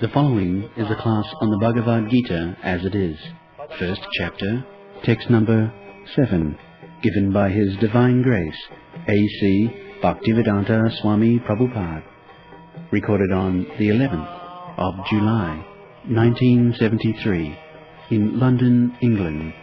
The following is a class on the Bhagavad-gita as it is, first chapter, text number 7, given by His Divine Grace, A.C. Bhaktivedanta Swami Prabhupada, recorded on the 11th of July, 1973, in London, England.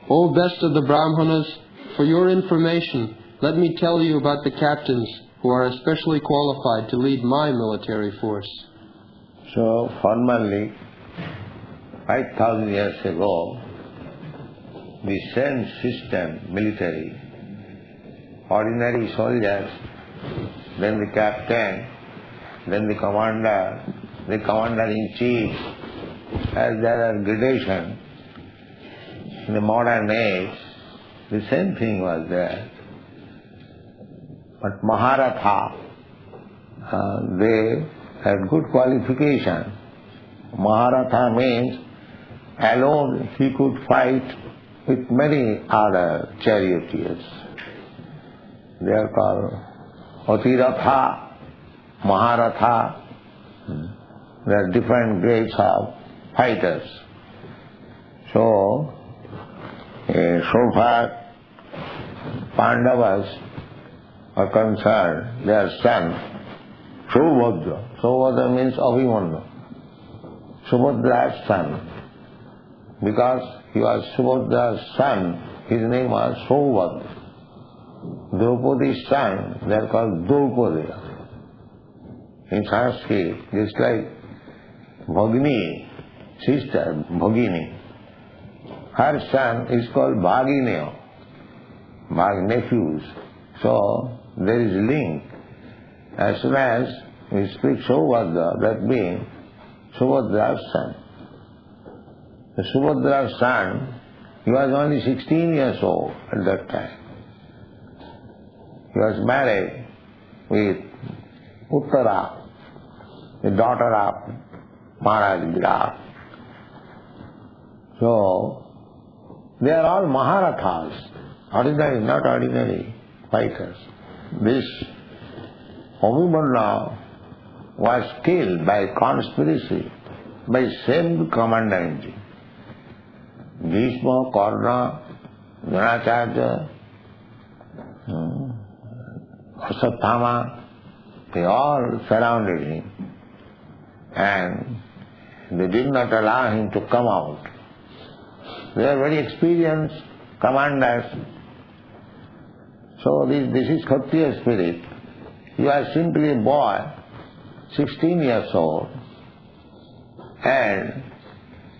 O best of the Brahmanas, for your information, let me tell you about the captains who are especially qualified to lead my military force. So, formerly, 5,000 years ago, the same system, military, ordinary soldiers, then the captain, then the commander-in-chief, as there are gradations. In the modern age, the same thing was there. But Maharatha, they had good qualification. Maharatha means alone he could fight with many other charioteers. They are called Atiratha, Maharatha. There are different grades of fighters. So far Pandavas are concerned, their son, Subhadra. Subhadra means Abhimanyu. Subhadra's son. Because he was Subhadra's son, his name was Subhadra. Draupadi's son, they are called Draupadi. In Sanskrit, it's like Bhagini, sister, Bhagini. Her son is called Bhagineya, nephews. So there is a link. As soon as we speak Subhadra, that means Subhadra's son. The Subhadra's son, he was only 16 years old at that time. He was married with Uttara, the daughter of Maharaj Virat. So they are all Maharathas, ordinary, not ordinary fighters. This Abhimanyu was killed by conspiracy by same commander-in-chief. Bhishma, Karna, Dronacharya, Ashwatthama, they all surrounded him and they did not allow him to come out. They are very experienced commanders. So this is Kshatriya spirit. You are simply a boy, 16 years old, and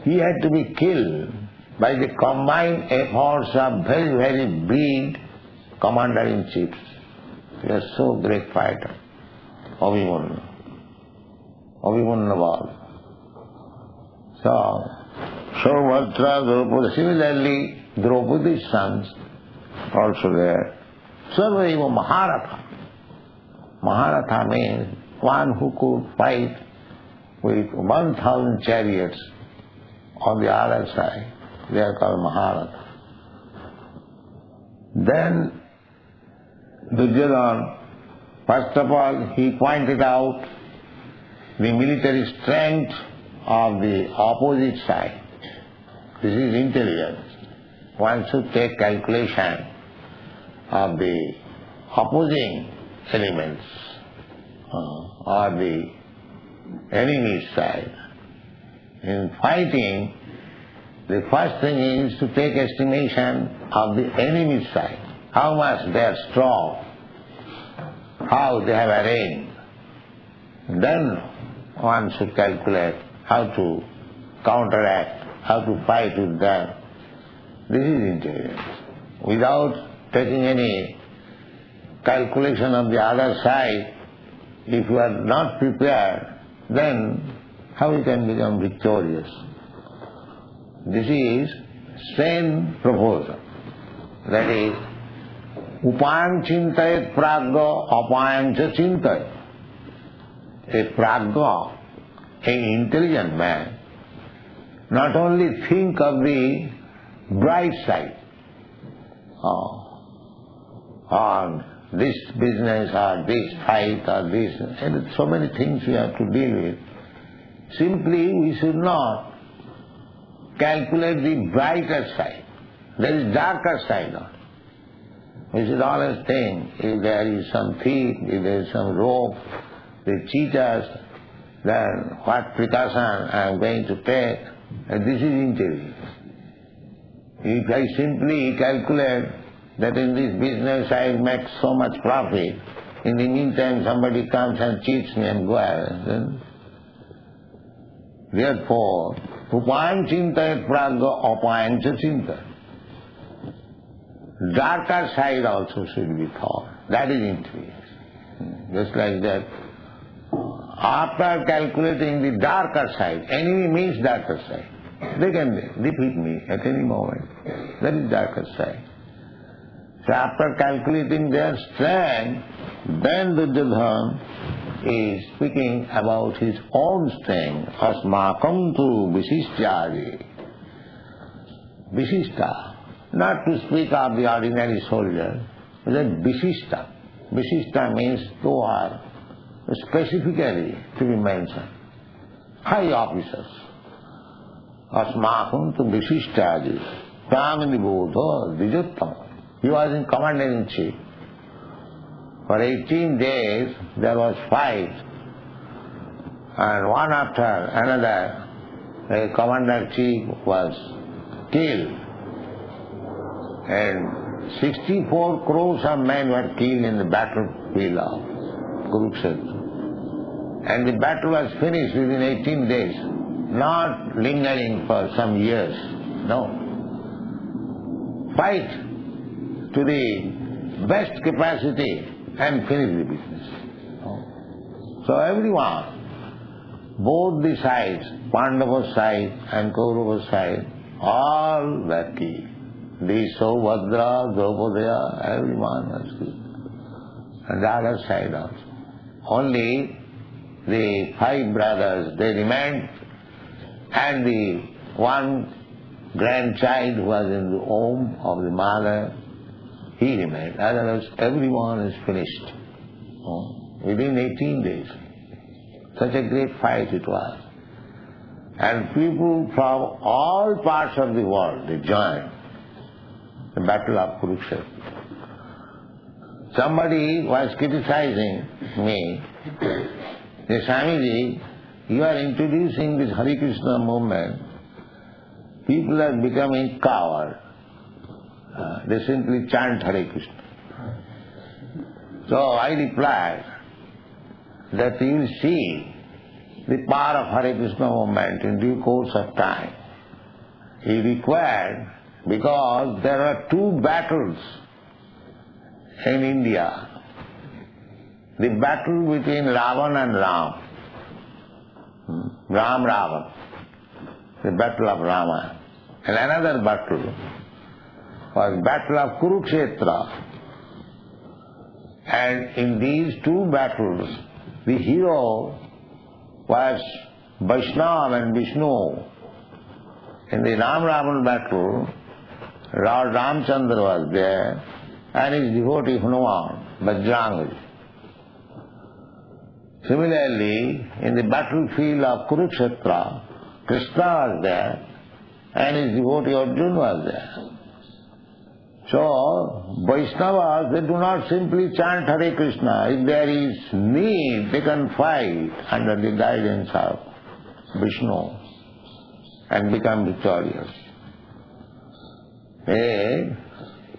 he had to be killed by the combined efforts of very, very big commander-in-chiefs. He was so great fighter, Abhimanyu was. So Subhadra, Draupadi, similarly Draupadi's sons also there. Sarvaiva Maharatha. Maharatha means one who could fight with 1,000 chariots on the other side. They are called Maharatha. Then Duryodhana, first of all, he pointed out the military strength of the opposite side. This is intelligence. One should take calculation of the opposing elements or the enemy's side. In fighting, the first thing is to take estimation of the enemy's side. How much they are strong, how they have arranged. Then one should calculate how to counteract, how to fight with them. This is intelligence. Without taking any calculation of the other side, if you are not prepared, then how you can become victorious? This is same proposal. That is, upayam chintayat pragya apayam cha chintayat. A pragya, an intelligent man, not only think of the bright side, or this business or this fight or this, and so many things we have to deal with. Simply we should not calculate the brighter side. There is darker side on it. We should always think, if there is some thief, if there is some rope, they cheat us, then what precaution I am going to take, and this is intelligence. If I simply calculate that in this business I make so much profit, in the meantime somebody comes and cheats me and goes, then therefore, upayam chintayat pragya apayam cha chintayat. Darker side also should be thought. That is intelligence. Just like that. After calculating the darker side, enemy means darker side. They can defeat me at any moment. That is darker side. So after calculating their strength, then Duryodhana is speaking about his own strength. Asmakam tu visishyadi. Visishta. Not to speak of the ordinary soldier, but visishta. Visishta means who are specifically to be mentioned. High officers. Asmakam tu visishyadi. Pramanibodo dijuttam. He was in commander-in-chief. For 18 days there was fight, and one after another the commander-in-chief was killed. And 64 crores of men were killed in the battlefield of Kurukṣetra. And the battle was finished within 18 days, not lingering for some years. No. Fight to the best capacity and finish the business. So everyone, both the sides, Pandava side and Kaurava side, all were killed. Diso, Bhadra, Draupadaya, everyone was killed. And the other side also. Only the 5 brothers, they remained, and the one grandchild who was in the womb of the mother, he remained. Otherwise, everyone is finished. Within 18 days. Such a great fight it was. And people from all parts of the world, they joined the battle of Kurukṣetra. Somebody was criticizing me, "Hey, Swamiji, you are introducing this Hare Krishna movement. People are becoming coward. They simply chant Hare Krishna." So I replied that you will see the power of Hare Krishna movement in due course of time. He required, because there are 2 battles in India. The battle between Ravan and Ram. Ravan. The battle of Rama. And another battle was battle of Kurukṣetra. And in these 2 battles, the hero was Vaishnava and Vishnu. In the Ram-Ravan battle, Lord Ramchandra was there, and his devotee Hanuman, Bajrangi. Similarly, in the battlefield of Kurukṣetra, Krishna was there, and his devotee Arjuna was there. So, Vaishnavas, they do not simply chant Hare Krishna. If there is need, they can fight under the guidance of Vishnu and become victorious.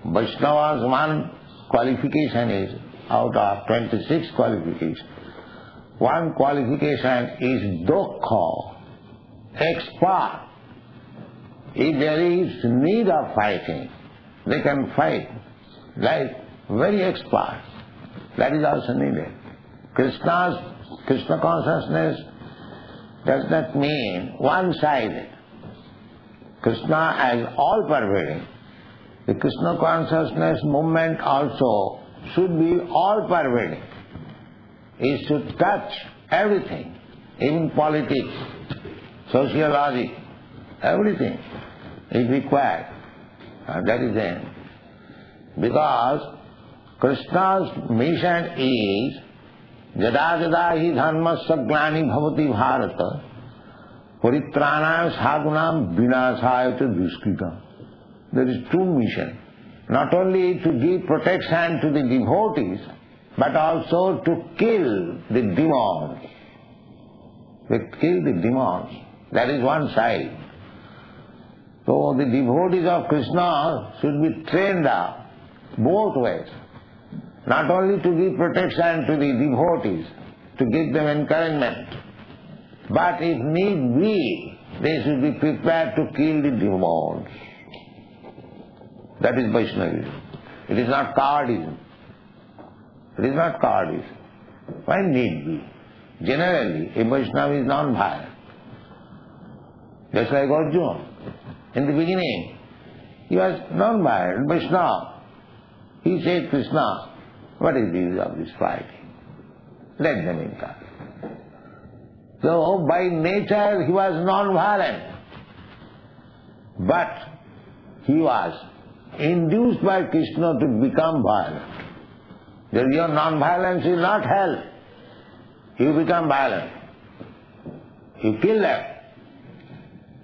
Vaishnava's one qualification is, out of 26 qualifications, one qualification is Dokha, expert. If there is need of fighting, they can fight like very expert. That is also needed. Krishna consciousness does not mean one-sided. Krishna as all-pervading. The Krishna consciousness movement also should be all-pervading. It should touch everything, even politics, sociology, everything is required. That is it. Because Krishna's mission is Jada jada hi dharmasya glani bhavati bharata paritranam sadhunam vinasayata duskritam. There is two missions. Not only to give protection to the devotees, but also to kill the demons. To kill the demons. That is one side. So the devotees of Krishna should be trained up both ways. Not only to give protection to the devotees, to give them encouragement, but if need be, they should be prepared to kill the demons. That is Vaishnavism. It is not cowardism. It is not cowardism. When need be. Generally, a Vaishnava is non-violent. Just like Arjuna. In the beginning, he was non-violent, Vaishnava. He said, Krishna, what is the use of this fighting? Let them encourage. So, by nature, he was non-violent. But he was induced by Krishna to become violent. Your non-violence will not help. You become violent. You kill them.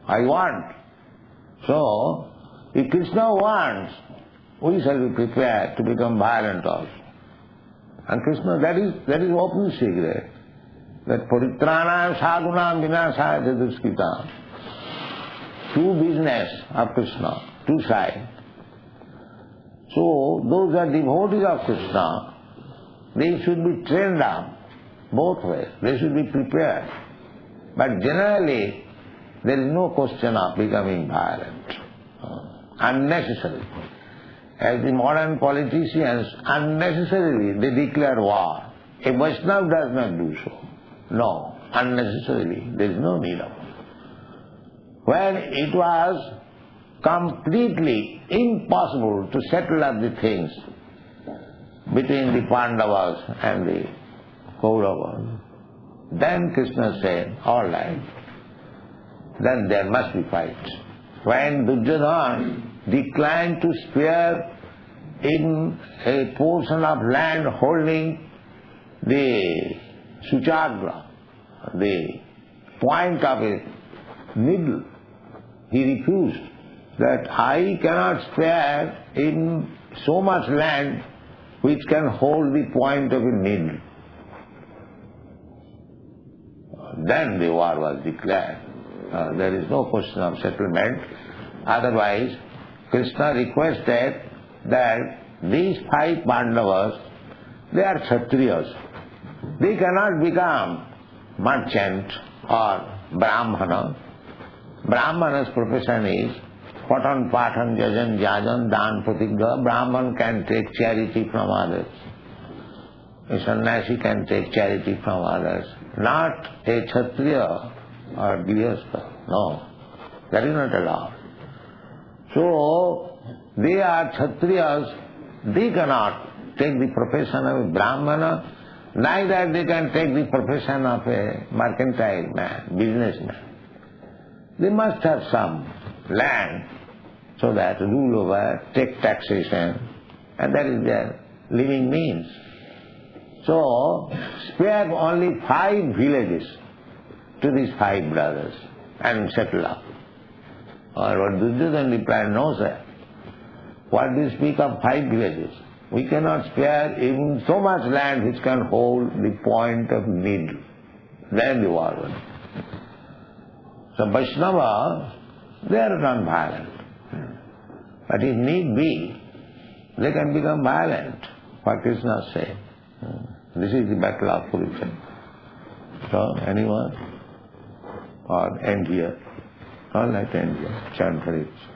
I want. So, if Krishna wants, we shall be prepared to become violent also. And Krishna, that is open secret. That paritranam sadhunam vinasayata duskritam. Two business of Krishna, two sides. So, those are devotees of Krishna, they should be trained up both ways. They should be prepared. But generally, there is no question of becoming violent, unnecessarily. As the modern politicians, unnecessarily they declare war. A Vaishnava does not do so. No, unnecessarily. There is no need of it. When it was completely impossible to settle up the things between the Pandavas and the Kauravas, then Krishna said, all right, then there must be fight. When Duryodhana declined to spare in a portion of land holding the Suchagra, the point of a needle, he refused that I cannot spare in so much land which can hold the point of a needle. Then the war was declared. There is no question of settlement. Otherwise, Krishna requested that these 5 Pandavas, they are Kshatriyas. They cannot become merchant or Brahmana. Brahmana's profession is Patan, Patan, Jajan, Jajan, Dan, Pratigha. Brahman can take charity from others. A sannyasi can take charity from others. Not a Kshatriya or Grihastha. No, that is not allowed. So, they are Kshatriyas, they cannot take the profession of a Brahmana, neither they can take the profession of a mercantile man, businessman. They must have some land so that rule over, take taxation, and that is their living means. So, spare only 5 villages to these 5 brothers and settle up. Or what Duryodhana replied, no sir. What do you speak of 5 villages? We cannot spare even so much land which can hold the point of needle. Then the war was. So Vaishnava, they are non-violent. But if need be, they can become violent, what Krishna said. This is the battle of Kurukṣetra. So, anyone? Or end here? All right, end here. Chant Hare Krishna.